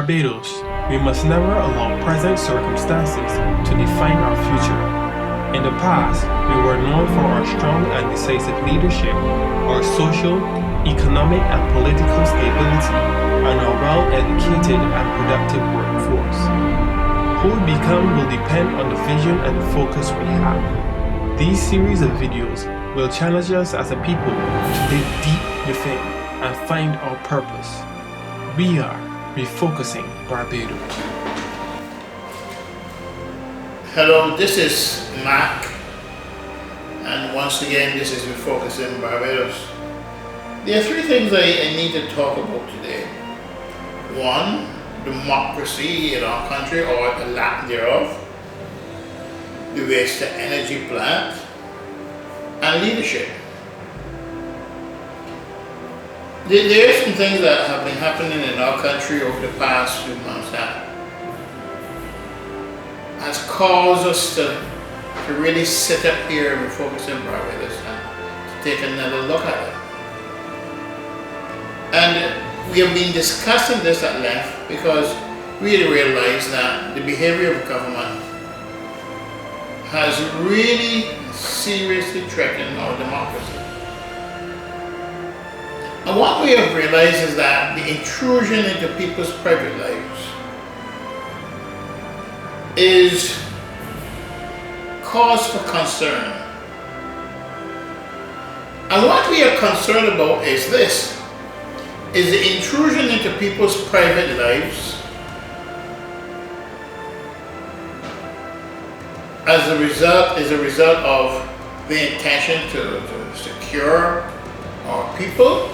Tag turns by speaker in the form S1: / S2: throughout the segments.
S1: Barbados, we must never allow present circumstances to define our future. In the past, we were known for our strong and decisive leadership, our social, economic, and political stability, and our well-educated and productive workforce. Who we become will depend on the vision and the focus we have. These series of videos will challenge us as a people to dig deep within and find our purpose. We are Refocusing Barbados.
S2: Hello, this is Mac, and once again this is Refocusing Barbados. There are three things I need to talk about today. One, democracy in our country or the lack thereof, the waste to energy plant, and leadership. There are some things that have been happening in our country over the past few months that has caused us to really sit up here and focus in Barbados and to take another look at it. And we have been discussing this at length because we realize that the behavior of government has really seriously threatened our democracy. And what we have realized is that the intrusion into people's private lives is cause for concern. And what we are concerned about is this, is the intrusion into people's private lives as a result of the intention to secure our people,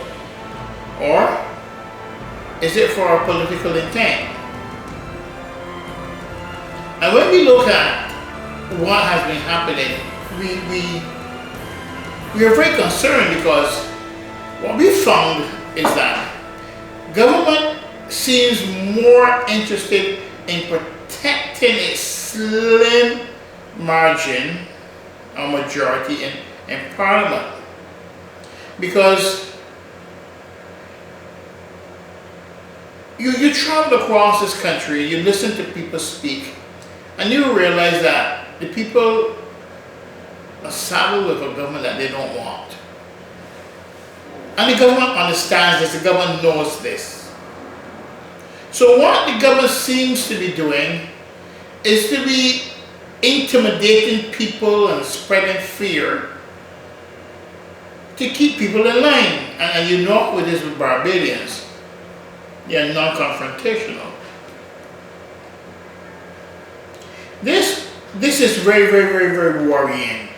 S2: or is it for our political intent? And when we look at what has been happening, we are very concerned because what we found is that government seems more interested in protecting its slim margin or majority in Parliament, because you travel across this country, you listen to people speak, and you realize that the people are saddled with a government that they don't want. And the government understands this, the government knows this. So what the government seems to be doing is to be intimidating people and spreading fear to keep people in line. And you know what it is with Barbadians. They are non-confrontational. This is very, very, very, very worrying.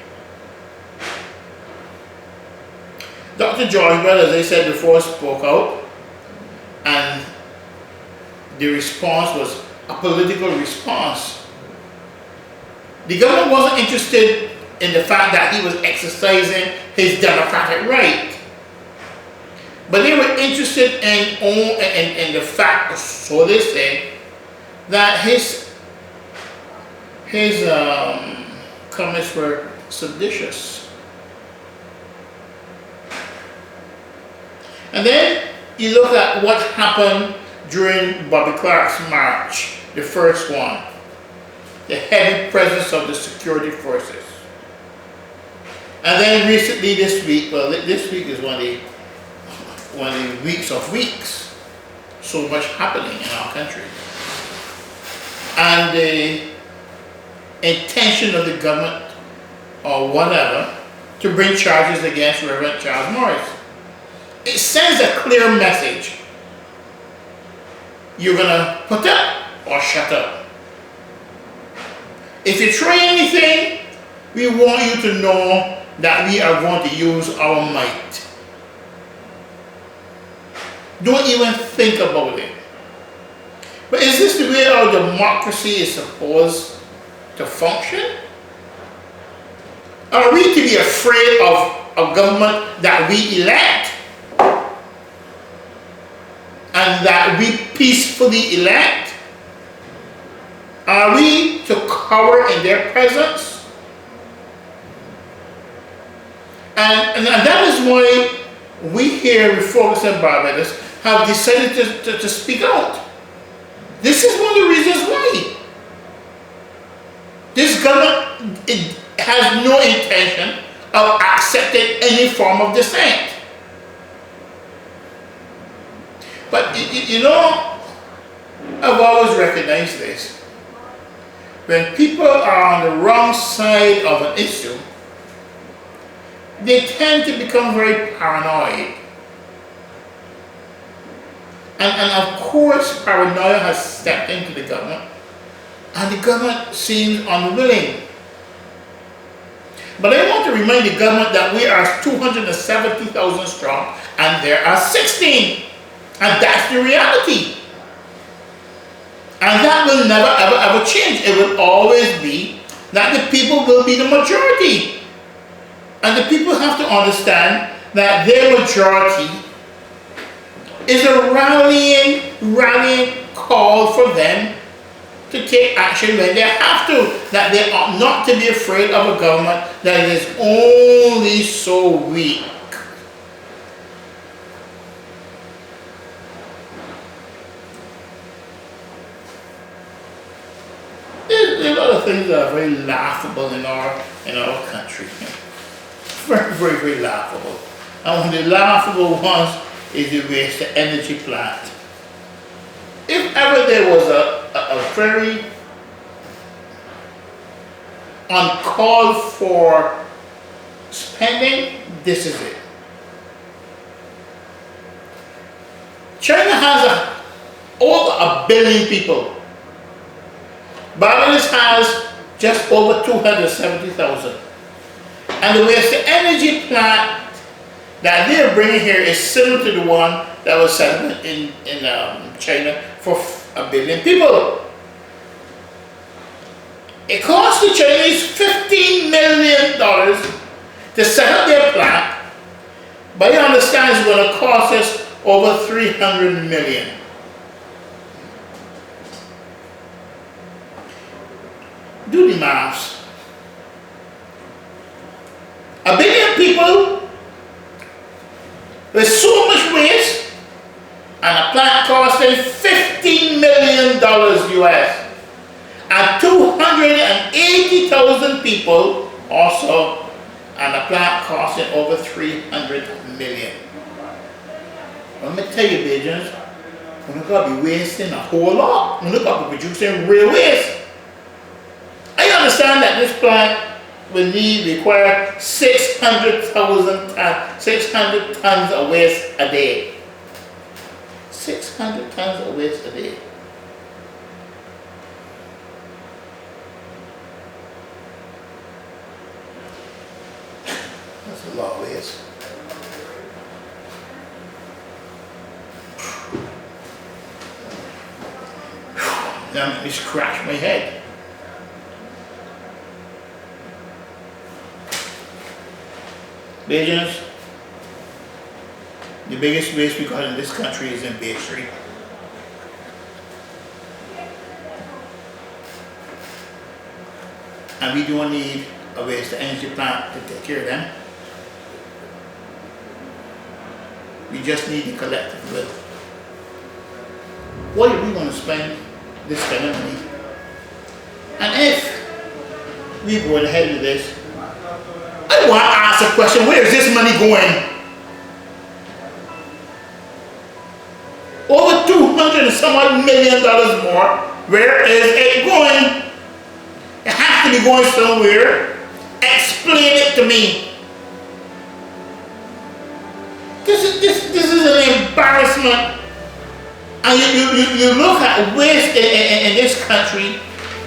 S2: Dr. George Bell, as I said before, spoke out, and the response was a political response. The government wasn't interested in the fact that he was exercising his democratic right, but they were interested in the fact, so they say, that his comments were seditious. And then you look at what happened during Bobby Clark's march, the first one, the heavy presence of the security forces. And then recently this week, well, this week is one of the weeks of weeks, so much happening in our country. And the intention of the government or whatever to bring charges against Reverend Charles Morris. It sends a clear message. You're gonna put up or shut up. If you try anything, we want you to know that we are going to use our might. Don't even think about it. But is this the way our democracy is supposed to function? Are we to be afraid of a government that we elect and that we peacefully elect? Are we to cower in their presence? And that is why we here, Refocusing Barbados, have decided to speak out. This is one of the reasons why. This government has no intention of accepting any form of dissent. But you know, I've always recognized this. When people are on the wrong side of an issue, they tend to become very paranoid. And of course, paranoia has stepped into the government, and the government seems unwilling. But I want to remind the government that we are 270,000 strong, and there are 16. And that's the reality. And that will never, ever, ever change. It will always be that the people will be the majority. And the people have to understand that their majority is a rallying call for them to take action when they have to. That they ought not to be afraid of a government that is only so weak. There's a lot of things that are very laughable in our country. Very, very, very laughable. And one of the laughable ones is the waste to energy plant. If ever there was a very uncalled for spending, this is it. China has over 1 billion people. Barbados has just over 270,000. And the waste to energy plant that they're bringing here is similar to the one that was set up in China for 1 billion people. It cost the Chinese $15 million to set up their plant, but you understand it's going to cost us over $300 million. Do the maths. 1 billion people with so much waste, and a plant costing $15 million US, and 280,000 people also, and a plant costing over 300 million. Let me tell you, Bajans, we're not going to be wasting a whole lot. We're not going to be producing real waste. I understand that this plant will require 600 tons of waste a day. 600 tons of waste a day. That's a lot of waste. Now let me scratch my head. Bajans, the biggest waste we got in this country is in Bay Street. And we don't need a waste to energy plant to take care of them. We just need the collective will. What are we going to spend this kind of money? And if we go ahead with this, I want to ask a question, where is this money going? Over $200 and some odd million more, where is it going? It has to be going somewhere. Explain it to me. This is an embarrassment. And you look at waste in this country,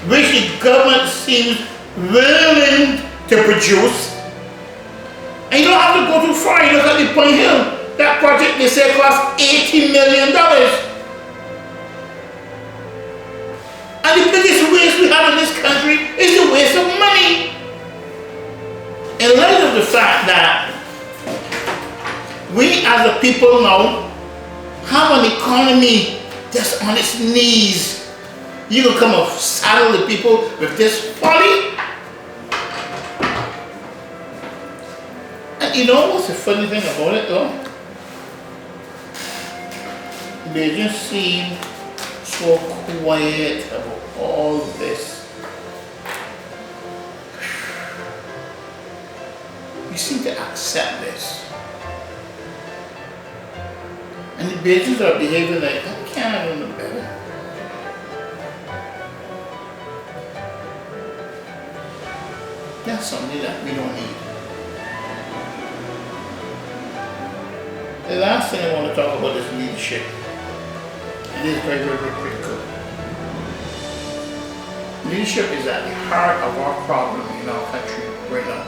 S2: which the government seems willing to produce. And you don't have to go too far. You look at the Point Hill. That project, they say, cost $80 million. And the biggest waste we have in this country is the waste of money. In light of the fact that we as a people now have an economy that's on its knees, you will come and saddle the people with this folly. And you know what's the funny thing about it though? They just seem so quiet about all this. We seem to accept this. And the Bajans are behaving like, I can't do no better. That's something that we don't need. The last thing I want to talk about is leadership. It is very, very, very critical. Leadership is at the heart of our problem in our country right now.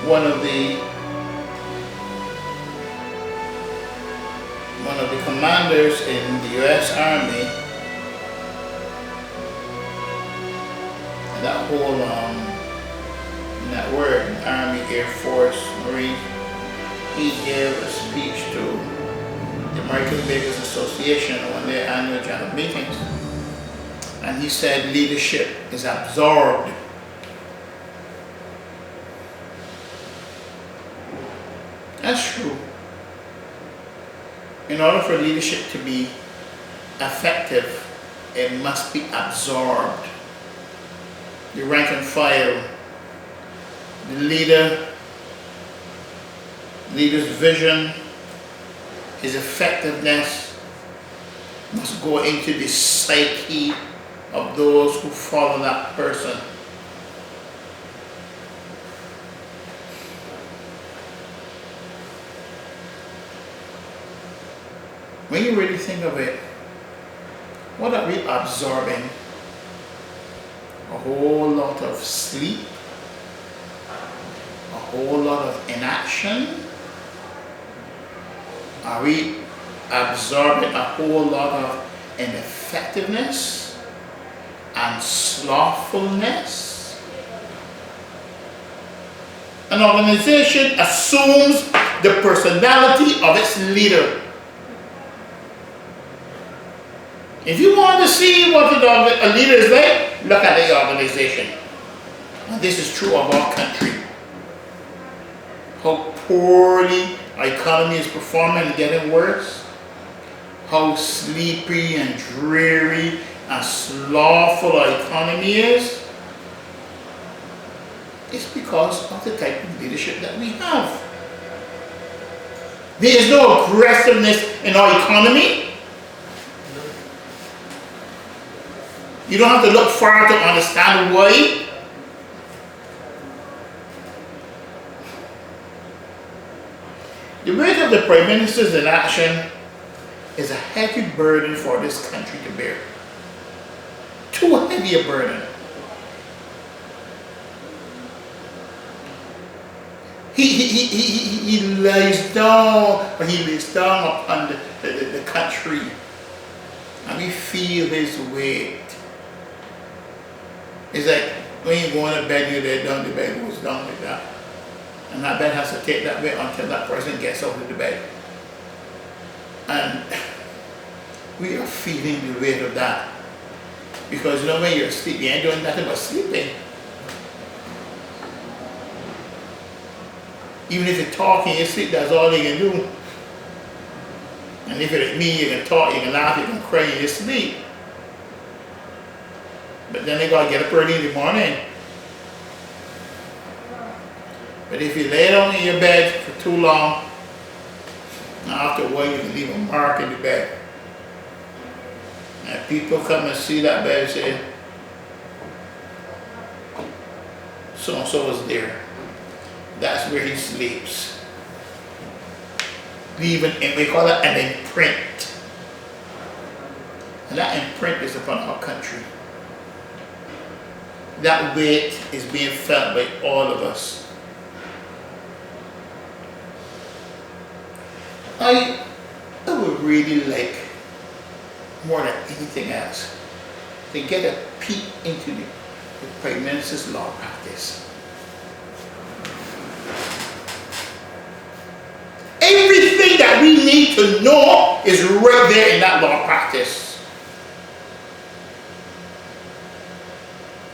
S2: One of the commanders in the U.S. Army, that whole that word, Army, Air Force, Marine, he gave a speech to the American Bankers Association on their annual general meetings, and he said leadership is absorbed. That's true. In order for leadership to be effective, it must be absorbed. The rank and file, the leader's vision, his effectiveness must go into the psyche of those who follow that person. When you really think of it, what are we absorbing? A whole lot of sleep, a whole lot of inaction. Are we absorbing a whole lot of ineffectiveness and slothfulness? An organization assumes the personality of its leader. If you want to see what a leader is like, look at the organization. And this is true of our country. How poorly our economy is performing and getting worse. How sleepy and dreary and slothful our economy is. It's because of the type of leadership that we have. There is no aggressiveness in our economy. You don't have to look far to understand why. The weight of the Prime Minister's inaction is a heavy burden for this country to bear. Too heavy a burden. He lays down upon the country, and we feel his weight. It's like when you go to bed, you lay down, the bed goes down like that. And that bed has to take that weight until that person gets out of the bed. And we are feeling the weight of that. Because you know when you're asleep, you ain't doing nothing but sleeping. Even if you're talking in your sleep, that's all you can do. And if it's me, you can talk, you can laugh, you can cry in your sleep. But then they gotta get up early in the morning. But if you lay down in your bed for too long, after a while you can leave a mark in the bed. And people come and see that bed and say, so-and-so was there. That's where he sleeps. Leaving, and we call it an imprint. And that imprint is upon our country. That weight is being felt by all of us. I would really like, more than anything else, to get a peek into the Prime Minister's law practice. Everything that we need to know is right there in that law practice.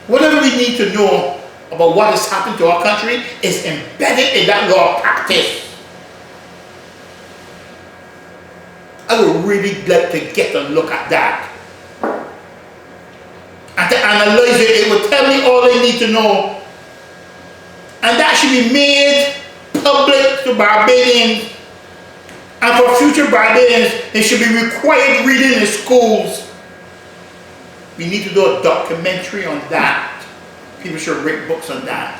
S2: Whatever we need to know about what has happened to our country is embedded in that law practice. I would really like to get a look at that. And to analyze it, it will tell me all I need to know. And that should be made public to Barbadians. And for future Barbadians, it should be required reading in schools. We need to do a documentary on that. People should write books on that.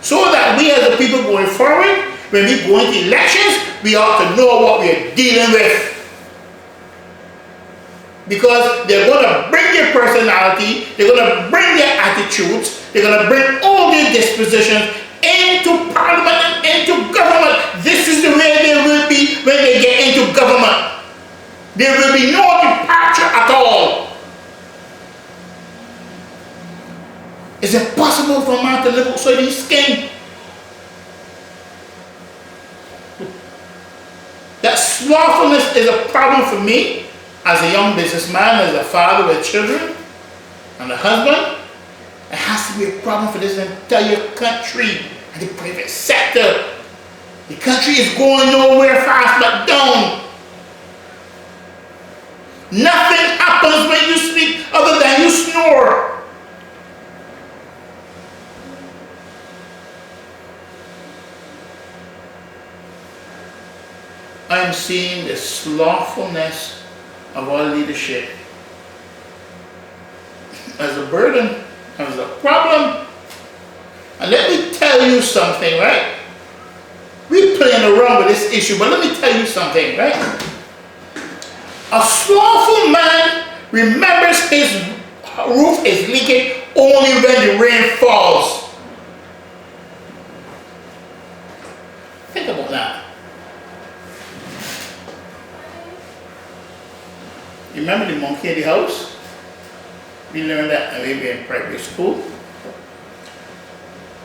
S2: So that we as the people going forward, when we go into elections, we ought to know what we are dealing with. Because they're going to bring their personality, they're going to bring their attitudes, they're going to bring all their dispositions into parliament and into government. This is the way they will be when they get into government. There will be no departure at all. Is it possible for a man to live outside his skin? That slothfulness is a problem for me as a young businessman, as a father with children, and a husband. It has to be a problem for this entire country and the private sector. The country is going nowhere fast but down. Nothing happens when you sleep other than you snore. I am seeing the slothfulness of our leadership as a burden, as a problem. And let me tell you something, right? We're playing around with this issue, but let me tell you something, right? A slothful man remembers his roof is leaking only when the rain falls. Think about that. You remember the monkey in the house? We learned that maybe in primary school.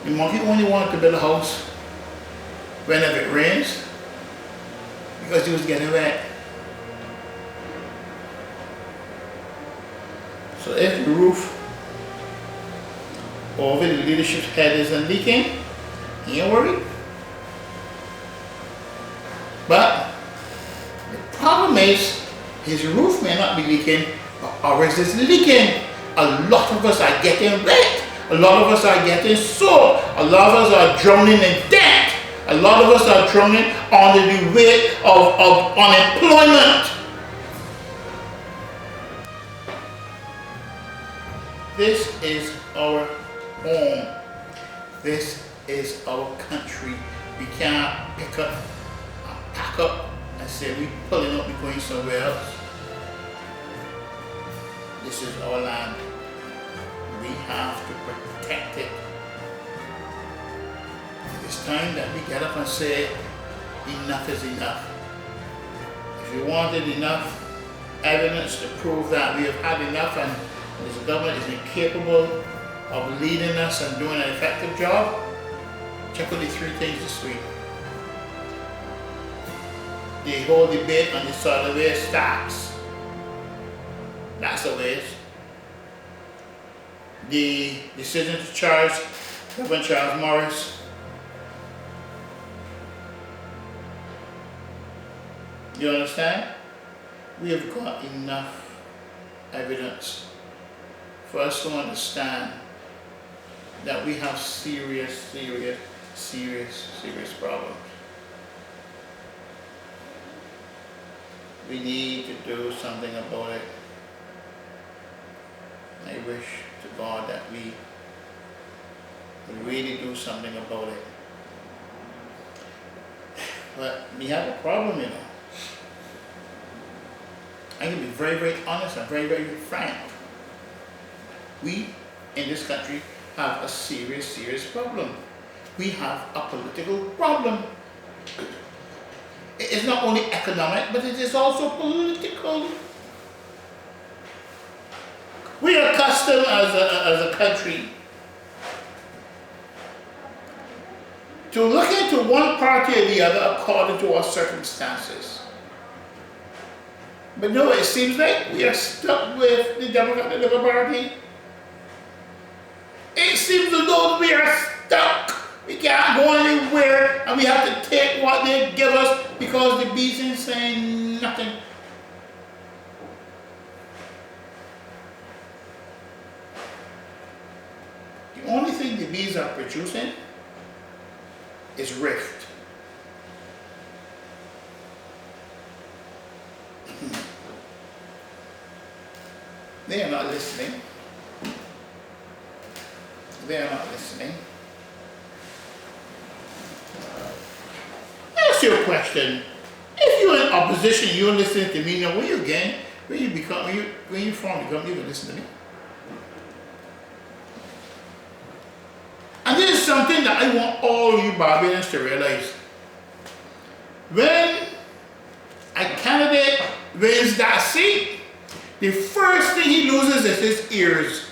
S2: The monkey only wanted to build a house whenever it rains because he was getting wet. So if the roof over the leadership's head isn't leaking, he ain't worried. But the problem is, his roof may not be leaking, but ours is leaking. A lot of us are getting wet. A lot of us are getting soaked. A lot of us are drowning in debt. A lot of us are drowning under the weight of unemployment. This is our home. This is our country. We can't pick up and pack up and say we're pulling up, we're going somewhere else. This is our land. We have to protect it. It's time that we get up and say, enough is enough. If you wanted enough evidence to prove that we have had enough and this government is incapable of leading us and doing an effective job, check out the three things this week. The whole debate on the solid waste tax. That's the waste. The decision to charge Governor Charles Morris. You understand? We have got enough evidence for us to understand that we have serious problems. We need to do something about it. I wish to God that we really do something about it. But we have a problem, you know. I can be very honest and very frank. We in this country have a serious problem. We have a political problem. It is not only economic, but it is also political. We are accustomed as a country to look into one party or the other according to our circumstances. But no, it seems like we are stuck with the Democratic Liberal Party. It seems as though we are stuck. We can't go anywhere and we have to take what they give us because the bees ain't saying nothing. The only thing the bees are producing is rift. They are not listening. They are not listening. Ask you a question. If you're in opposition, you're listening to me. Now, when you form the company, you can listen to me. And this is something that I want all you Barbadians to realize. When a candidate wins that seat, the first thing he loses is his ears.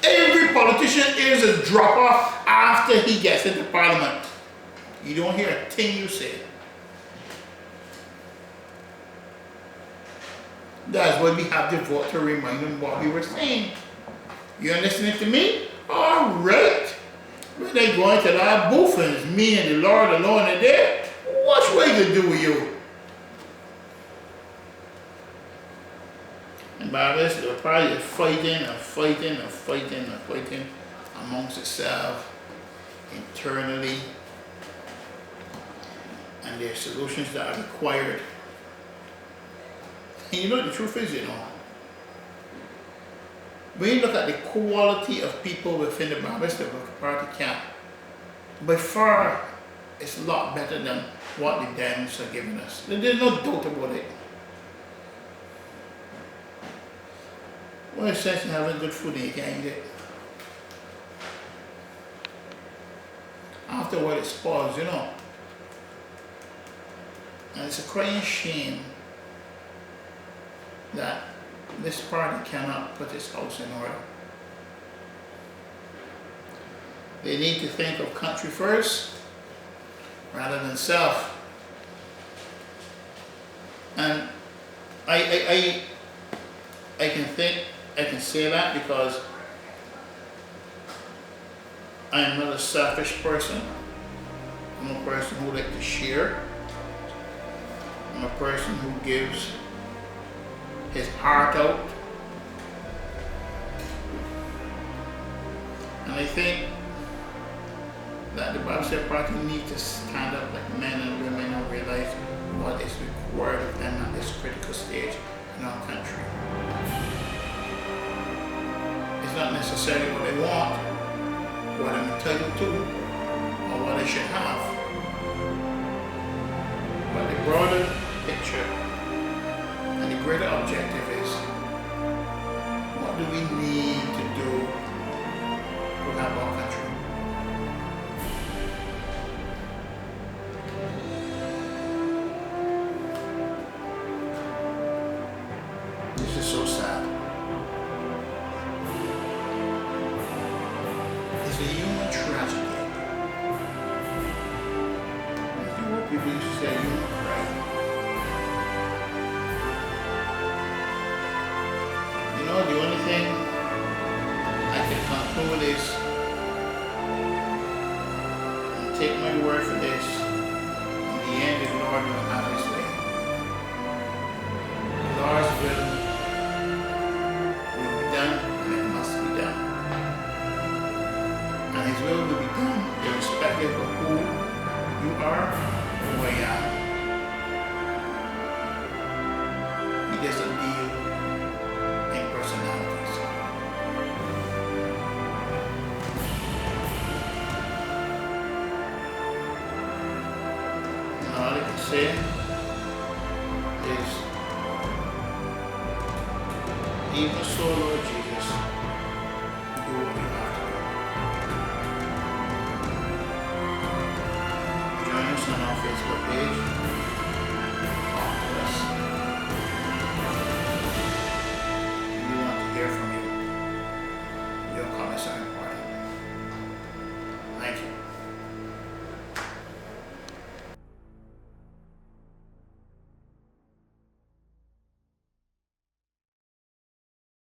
S2: Every politician's ears is drop off after he gets into parliament. You don't hear a thing you say. That's why we have to vote to remind them what we were saying. You're listening to me? All right. When they go into that booth and it's me and the Lord alone in there, what's we to do with you? And by this, they're probably fighting amongst itself, internally, and there are solutions that are required. And you know the truth is, when you look at the quality of people within the Barbados Democratic Party camp, by far, it's a lot better than what the Dems are giving us. There's no doubt about it. What is sense in having good food and you can't eat it? After what it spoils, And it's a crying shame that this party cannot put its house in order. They need to think of country first rather than self. And I can say that because I am not a selfish person. I'm a person who likes to share. I'm a person who gives his heart out. And I think that the Barbados Party needs to stand up like men and women and realize what is required of them at this critical stage in our country. It's not necessarily what they want, what I'm entitled to, or what I should have. But the broader picture and the greater objective is, what do we need to do to have our country? This is so sad. It's a human tragedy. People used to say human cry. The only thing I can conclude is, and take my word for this, in the end the Lord will have his way. The Lord's will be done, and it must be done. And his will be done irrespective of who you are or who I am. He doesn't deal in personalities. And all I can say is, even so, Lord Jesus, do what you have to do. Join us on our Facebook page.